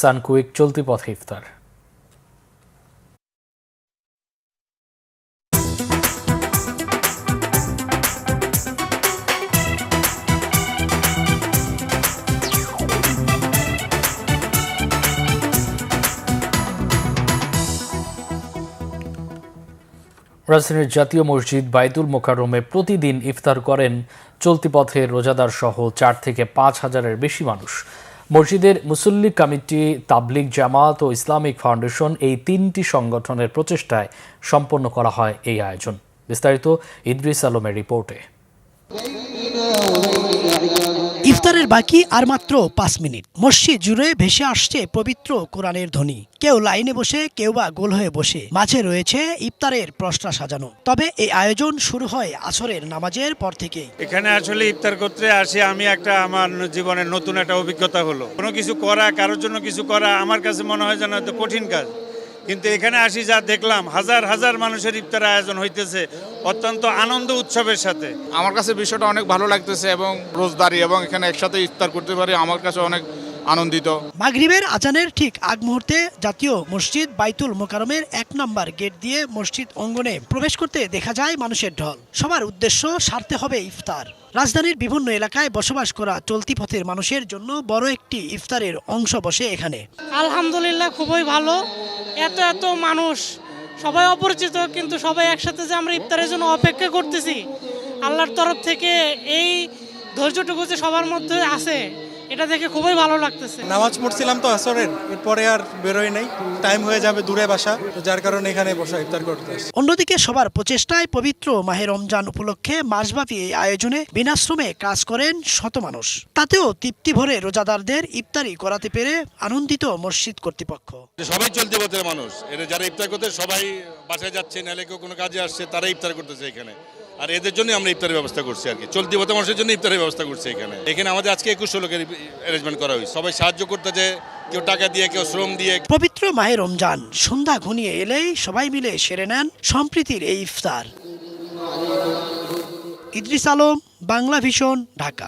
সানকুইক চলতি পথে ইফতার। রাজধানীর জাতীয় মসজিদ বাইতুল মোকাররমে প্রতিদিন ইফতার করেন চলতি পথে রোজাদার সহ 4 থেকে 5 হাজারের বেশি মানুষ। মসজিদের মুসল্লি কমিটি, তাবলিগ জামাত ও ইসলামিক ফাউন্ডেশন এই 3টি সংগঠনের প্রচেষ্টায় সম্পন্ন করা হয় এই আয়োজন। বিস্তারিত ইদ্রিস আলমের রিপোর্টে। ইফতারের বাকি আর মাত্র 5 মিনিট। মসজিদ জুড়ে ভেসে আসছে পবিত্র কোরআনের ধ্বনি। কেউ লাইনে বসে, কেউ বা গোল হয়ে বসে। মাঝে রয়েছে ইফতারের পসরা সাজানো। তবে এই আয়োজন শুরু হয় আসরের নামাজের পর থেকে। এখানে আসলে ইফতার করতে আসি আমি আমার জীবনের নতুন একটা অভিজ্ঞতা হলো। কোনো কিছু করা, কারোর জন্য কিছু করা আমার কাছে মনে হয় যেন হয়তো কঠিন কাজ, কিন্তু এখানে আসি যা দেখলাম, হাজার হাজার মানুষের ইফতার আয়োজন হইতেছে অত্যন্ত আনন্দ উৎসবের সাথে। আমার কাছে বিষয়টা অনেক ভালো লাগতেছে এবং রোজদারি এবং এখানে একসাথে ইফতার করতে পারি আমার কাছে অনেক আনন্দিত। মাগরিবের আজানের ঠিক আগ মুহূর্তে জাতীয় মসজিদ বাইতুল মোকাররমের 1 নম্বর গেট দিয়ে মসজিদ অঙ্গনে প্রবেশ করতে দেখা যায় মানুষের ঢল। সবার উদ্দেশ্য সারতে হবে ইফতার। রাজধানীর বিভিন্ন এলাকায় বসবাস করা চলতি পথের মানুষের জন্য বড় একটি ইফতারের অংশ বসে এখানে। আলহামদুলিল্লাহ, খুবই ভালো। এত মানুষ, সবাই অপরিচিত, কিন্তু সবাই একসাথে যে আমরা ইফতারের জন্য অপেক্ষা করতেছি, আল্লাহর তরফ থেকে এই ধৈর্যটুকু যে সবার মধ্যে আছে, এটা দেখে খুবই ভালো লাগতেছে। নামাজ পড়ছিলাম তো আসরের, এরপরে আর বেরোই নাই, টাইম হয়ে যাবে, দূরে বাসা, যার কারণে এখানে বসে ইফতার করতে আসছি। অন্যদিকে সবার প্রচেষ্টায় পবিত্র মাহে রমজান উপলক্ষে মাসব্যাপী এই আয়োজনে বিনাশ্রমে কাজ করেন শত মানুষ। তাতেও তৃপ্তি ভরে রোজাদারদের ইফতারি করাতে পেরে আনন্দিত মসজিদ কর্তৃপক্ষ। সবাই চলতি পথের মানুষ, এরা যারা ইফতার করতে সবাই বাসায় যাচ্ছে, নাহলে কেউ কোনো কাজে আসছে, তারা ইফতার করতেছে এখানে। আর এদের জন্য আমরা ইফতারের ব্যবস্থা করছি আর কি, চলতি পথে মানুষের জন্য ইফতারের ব্যবস্থা করছি এখানে আমাদের আজকে 2100 লোকের অ্যারেঞ্জমেন্ট করা হয়েছে। সবাই সাহায্য করতেছে, কেউ টাকা দিয়ে, কেউ শ্রম দিয়ে। পবিত্র মাহে রমজান সন্ধ্যা ঘনিয়ে এলেই সবাই মিলে সেরে নেন সম্প্রীতির এই ইফতার। ইদ্রিস আলম, বাংলা ভিশন, ঢাকা।